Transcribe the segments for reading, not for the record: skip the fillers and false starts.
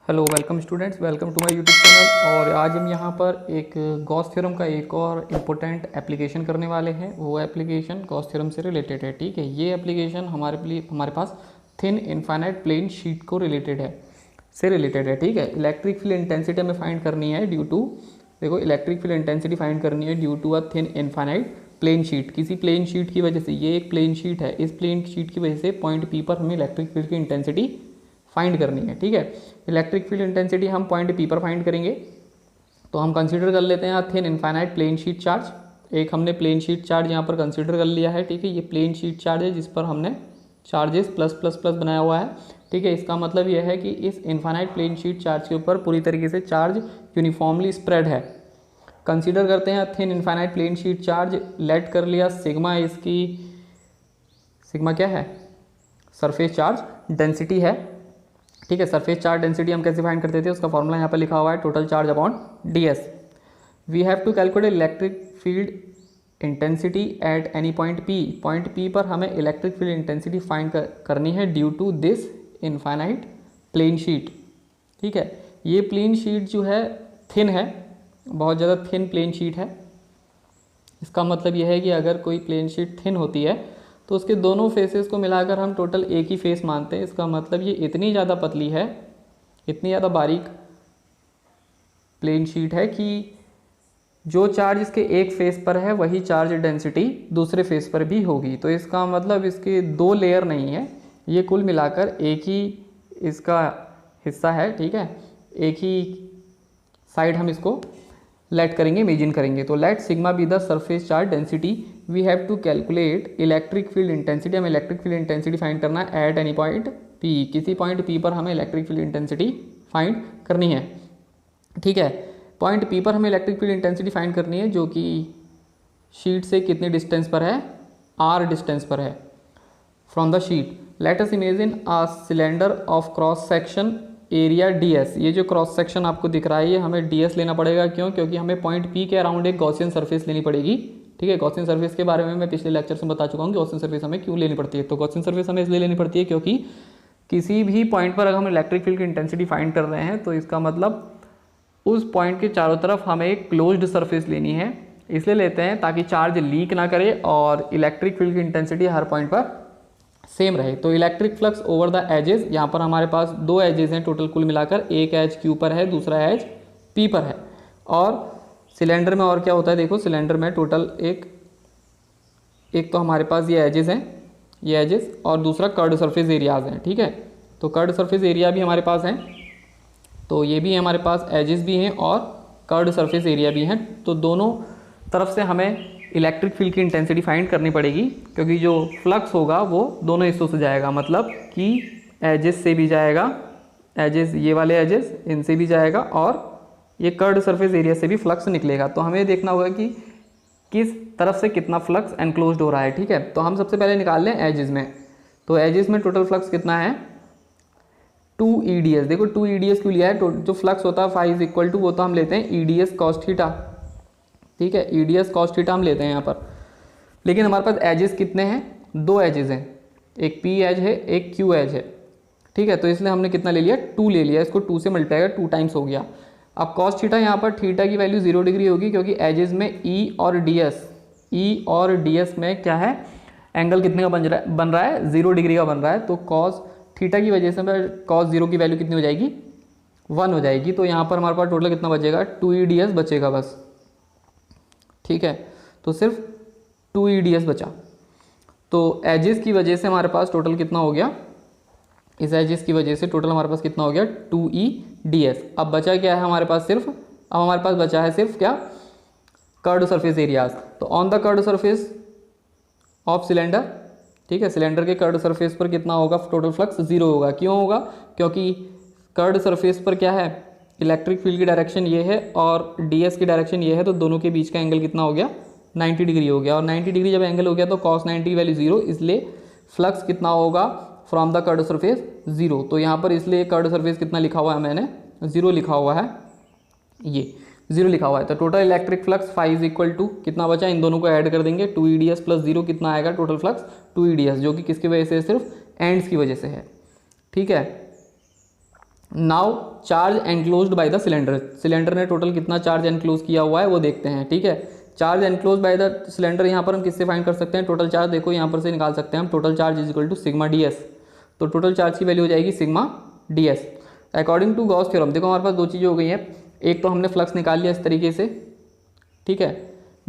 Hello welcome students, welcome to my YouTube channel. और आज हम यहाँ पर एक गॉस थ्योरम का एक और इम्पोर्टेंट एप्लीकेशन करने वाले हैं। वो एप्लीकेशन गॉस थ्योरम से रिलेटेड है। ठीक है, ये एप्लीकेशन हमारे पास थिन इनफाइनाइट प्लेन शीट को रिलेटेड है। ठीक है, इलेक्ट्रिक फील्ड इंटेंसिटी हमें फाइंड करनी है ड्यू टू, देखो इलेक्ट्रिक फील्ड इंटेंसिटी फाइंड करनी है due to a thin infinite plane sheet. किसी प्लेन शीट की वजह से, ये एक प्लेन शीट है, इस प्लेन शीट की वजह से पॉइंट पी पर हमें इलेक्ट्रिक फील्ड की इंटेंसिटी फाइंड करनी है। ठीक है, इलेक्ट्रिक फील्ड इंटेंसिटी हम पॉइंट पी पर फाइंड करेंगे। तो हम कंसीडर कर लेते हैं thin infinite plane sheet charge. एक हमने प्लेन शीट चार्ज यहाँ पर कंसीडर कर लिया है। ठीक है, ये प्लेन शीट चार्ज है जिस पर हमने चार्जेस प्लस प्लस प्लस बनाया हुआ है। ठीक है, इसका मतलब यह है कि इस इनफाइनाइट प्लेन शीट चार्ज के ऊपर पूरी तरीके से चार्ज यूनिफॉर्मली स्प्रेड है। कंसीडर करते हैं thin infinite plane sheet charge. Let कर लिया सिग्मा, इसकी सिग्मा क्या है, सरफेस चार्ज डेंसिटी है। ठीक है, सरफेस चार्ज डेंसिटी हम कैसे फाइंड करते थे, उसका फॉर्मूला यहाँ पर लिखा हुआ है, total charge upon ds। We have to calculate electric field intensity at any point p। Point p पर हमें इलेक्ट्रिक फील्ड इंटेंसिटी फाइंड करनी है due to this infinite plane sheet. ठीक है, ये प्लेन शीट जो है थिन है, बहुत ज़्यादा थिन प्लेन शीट है। इसका मतलब यह है कि अगर कोई प्लेन शीट थिन होती है तो उसके दोनों फेसेस को मिलाकर हम टोटल एक ही फेस मानते हैं। इसका मतलब ये इतनी ज़्यादा पतली है, इतनी ज़्यादा बारीक प्लेन शीट है कि जो चार्ज इसके एक फेस पर है वही चार्ज डेंसिटी दूसरे फेस पर भी होगी। तो इसका मतलब इसके दो लेयर नहीं है, ये कुल मिलाकर एक ही इसका हिस्सा है। ठीक है, एक ही साइड हम इसको लेट करेंगे, इमेजिन करेंगे। तो let sigma be the surface charge density. We have to calculate electric field intensity. हमें इलेक्ट्रिक फील्ड इंटेंसिटी फाइंड करना है एट एनी पॉइंट पी। किसी पॉइंट पी पर हमें इलेक्ट्रिक फील्ड इंटेंसिटी फाइंड करनी है। ठीक है, पॉइंट पी पर हमें इलेक्ट्रिक फील्ड इंटेंसिटी फाइंड करनी है जो कि शीट से कितने डिस्टेंस पर है, आर डिस्टेंस पर है from the sheet. Let us imagine a cylinder of cross section area ds। ये जो क्रॉस सेक्शन आपको दिख रहा है ये हमें ds लेना पड़ेगा। क्यों? क्योंकि हमें पॉइंट p के अराउंड एक गॉसियन सरफेस लेनी पड़ेगी। ठीक है, गॉसियन सरफेस के बारे में मैं पिछले लेक्चर में बता चुका हूँ कि गॉसियन सरफेस हमें क्यों लेनी पड़ती है। तो गॉसियन सरफेस हमें इसलिए लेनी पड़ती है क्योंकि किसी भी पॉइंट पर अगर हम इलेक्ट्रिक फील्ड की इंटेंसिटी फाइंड कर रहे हैं तो इसका मतलब उस पॉइंट के चारों तरफ हमें एक क्लोज्ड सरफेस लेनी है। इसलिए लेते हैं ताकि चार्ज लीक ना करे और इलेक्ट्रिक फील्ड की इंटेंसिटी हर पॉइंट पर सेम रहे। तो electric flux over the edges, यहाँ पर हमारे पास दो एजेस हैं टोटल कुल मिलाकर, एक एज क्यू पर है, दूसरा एज पी पर है। और सिलेंडर में और क्या होता है, देखो सिलेंडर में टोटल एक तो हमारे पास ये एजेस हैं, ये एजेस, और दूसरा कर्ड सरफेस एरियाज हैं। ठीक है, तो कर्ड सरफेस एरिया भी हमारे पास हैं, तो ये भी हमारे पास एजेस भी हैं और कर्ड सरफेस एरिया भी हैं। तो दोनों तरफ से हमें इलेक्ट्रिक फील्ड की इंटेंसिटी फाइंड करनी पड़ेगी क्योंकि जो फ्लक्स होगा वो दोनों हिस्सों से जाएगा। मतलब कि एजेस से भी जाएगा, एजेस ये वाले एजेस इनसे भी जाएगा, और ये कर्ड सरफेस एरिया से भी फ्लक्स निकलेगा। तो हमें देखना होगा कि किस तरफ से कितना फ्लक्स एनक्लोज्ड हो रहा है। ठीक है, तो हम सबसे पहले निकाल लें एजेस में। तो एजेस में टोटल फ्लक्स कितना है, 2 EDS। देखो 2 EDS क्यों लिया है, जो फ्लक्स होता है फाई इज इक्वल टू, वो तो हम लेते हैं EDS कॉस थीटा। ठीक है, EDS कॉस थीटा हम लेते हैं यहाँ पर। लेकिन हमारे पास एजेस कितने हैं, दो एजेस हैं, एक P एज है, एक Q एज है। ठीक है, तो इसलिए हमने कितना ले लिया, 2 ले लिया, इसको 2 से मल्टीप्लाई कर 2 टाइम्स हो गया। अब कॉस थीटा, यहाँ पर थीटा की वैल्यू 0 डिग्री होगी क्योंकि एजेस में E और DS में क्या है, एंगल कितने का बन रहा है 0 डिग्री का बन रहा है। तो कॉस थीटा की वजह से कॉस 0 की वैल्यू कितनी हो जाएगी, 1 हो जाएगी। तो यहाँ पर हमारे पास टोटल कितना बचेगा, 2 EDS बचेगा बस। ठीक है, तो सिर्फ 2 EDS बचा। तो एजेस की वजह से हमारे पास टोटल कितना हो गया, इस एजेस की वजह से टोटल हमारे पास कितना हो गया, 2 EDS। अब बचा क्या है हमारे पास, अब हमारे पास बचा है सिर्फ क्या, कर्ड सरफेस एरियाज। तो on the curved surface of cylinder, ठीक है, सिलेंडर के कर्ड सरफेस पर कितना होगा, टोटल फ्लक्स 0 होगा। क्यों होगा, क्योंकि कर्ड सरफेस पर क्या है, इलेक्ट्रिक फील्ड की डायरेक्शन ये है और DS की डायरेक्शन ये है, तो दोनों के बीच का एंगल कितना हो गया, 90 डिग्री हो गया। और 90 डिग्री जब एंगल हो गया तो cos 90 की वैल्यू 0, इसलिए फ्लक्स कितना होगा फ्रॉम द कर्ड सरफेस 0। तो यहाँ पर इसलिए कर्ड सरफेस कितना लिखा हुआ है, मैंने 0 लिखा हुआ है, ये 0 लिखा हुआ है। तो total electric flux phi is equal to कितना बचा, इन दोनों को ऐड कर देंगे, 2 EDS प्लस 0 कितना आएगा, टोटल फ्लक्स 2 EDS, जो कि किसकी वजह से, सिर्फ एंड्स की वजह से है। ठीक है, now charge enclosed by the cylinder, cylinder ने टोटल कितना चार्ज एनक्लोज किया हुआ है वो देखते हैं, ठीक है। Charge enclose by the cylinder यहाँ पर हम किससे फाइंड कर सकते हैं, टोटल चार्ज देखो यहाँ पर से निकाल सकते हैं हम, total charge is equal to sigma d s. तो टोटल चार्ज की वैल्यू हो जाएगी sigma d s according to Gauss theorem. देखो हमारे पास दो चीज़ें हो गई हैं, एक तो हमने फ्लक्स निकाल लिया इस तरीके से, ठीक है,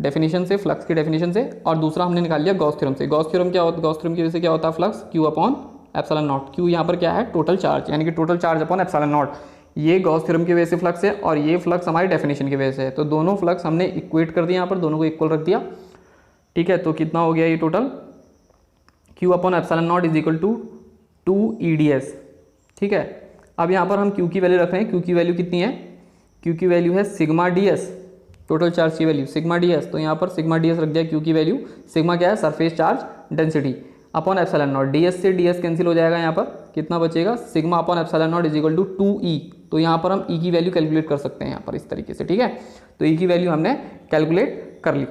डेफिनेशन से, फ्लक्स की डेफिनेशन से, और दूसरा हमने निकाल लिया गॉस थ्योरम से। गॉस थ्योरम क्या होता है, गॉस थ्योरम की वजह से क्या होता है, flux Q upon epsilon not. Q यहाँ पर क्या है, टोटल चार्ज, यानी कि total charge upon epsilon not. ये गॉस थ्योरम की वजह से फ्लक्स है और ये फ्लक्स हमारी डेफिनेशन की वजह से है। तो दोनों फ्लक्स हमने इक्वेट कर दिया, यहाँ पर दोनों को इक्वल रख दिया, ठीक है। तो कितना हो गया ये total, q upon epsilon naught is equal to 2 EDS, ठीक है। अब यहाँ पर हम क्यू की वैल्यू रख रहे हैं, क्यू की वैल्यू कितनी है, क्यू की वैल्यू है सिग्मा ds, टोटल चार्ज की वैल्यू सिग्मा ds। तो यहाँ पर सिग्मा ds रख दिया, क्यू की वैल्यू, सिग्मा क्या है, surface charge density, upon epsilon naught. ds से ds कैंसिल हो जाएगा, यहाँ पर कितना बचेगा, sigma upon epsilon naught is equal to 2e। तो यहाँ पर हम e की वैल्यू कैलकुलेट कर सकते हैं यहाँ पर इस तरीके से, ठीक है। तो e की वैल्यू हमने कैलकुलेट कर ली,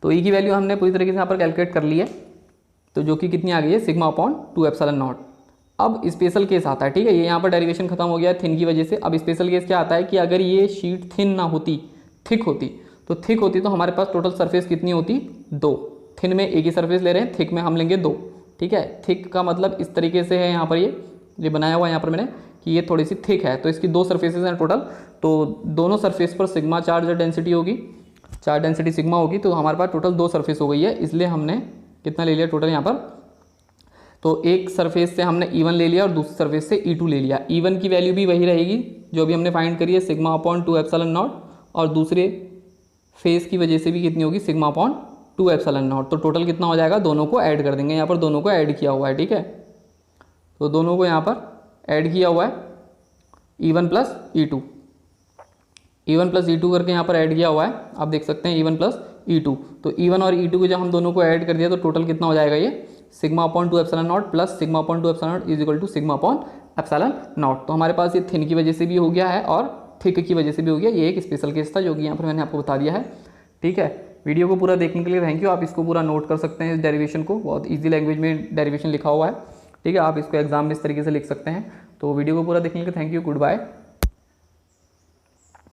तो e की वैल्यू हमने पूरी तरीके से यहाँ पर कैलकुलेट कर ली है, तो जो कि कितनी आ गई है, सिग्मा अपॉन 2 एप्सिलॉन नॉट। अब स्पेशल केस आता है, ठीक है, ये यहाँ पर डेरिवेशन खत्म हो गया है थिन की वजह से। अब स्पेशल केस क्या आता है कि अगर ये शीट थिन ना होती, थिक होती, तो हमारे पास टोटल सरफेस कितनी होती, 2। थिन में एक ही सरफेस ले रहे हैं, थिक में हम लेंगे 2, ठीक है। थिक का मतलब इस तरीके से है, यहाँ पर ये बनाया हुआ है यहाँ पर मैंने कि ये थोड़ी सी थिक है, तो इसकी 2 सरफेसेज हैं टोटल। तो दोनों सरफेस पर सिग्मा चार्ज डेंसिटी होगी, चार्ज डेंसिटी सिग्मा होगी, तो हमारे पास टोटल 2 सरफेस हो गई है। इसलिए हमने कितना ले लिया टोटल यहाँ पर, तो एक सरफेस से हमने E1 ले लिया और दूसरी सरफेस से E2 ले लिया। E1 की वैल्यू भी वही रहेगी जो भी हमने फाइंड करी है, सिग्मा अपॉन 2 एप्सिलॉन नॉट, और दूसरे फेस की वजह से भी कितनी होगी, सिग्मा अपॉन 2 एप्सिलॉन नॉट। तो टोटल कितना हो जाएगा, दोनों को ऐड कर देंगे, यहाँ पर दोनों को ऐड किया हुआ है, ठीक है। तो दोनों को यहाँ पर ऐड किया हुआ है, E1 plus E2, E1 plus E2 करके यहाँ पर ऐड किया हुआ है, आप देख सकते हैं E1 प्लस E2। तो E1 और E2 को जब हम दोनों को ऐड कर दिया तो टोटल कितना हो जाएगा, ये sigma upon 2 epsilon naught plus sigma upon 2 epsilon naught is equal to sigma upon epsilon naught. तो हमारे पास ये थिन की वजह से भी हो गया है और थिक की वजह से भी हो गया। ये एक स्पेशल केस था जो कि यहाँ पर मैंने आपको बता दिया है, ठीक है। वीडियो को पूरा देखने के लिए थैंक यू। आप इसको पूरा नोट कर सकते हैं, इस डेरिवेशन को, बहुत ईजी लैंग्वेज में डेरिवेशन लिखा हुआ है, ठीक है। आप इसको एग्जाम में इस तरीके से लिख सकते हैं। तो वीडियो को पूरा देखने के लिए थैंक यू, गुड बाय।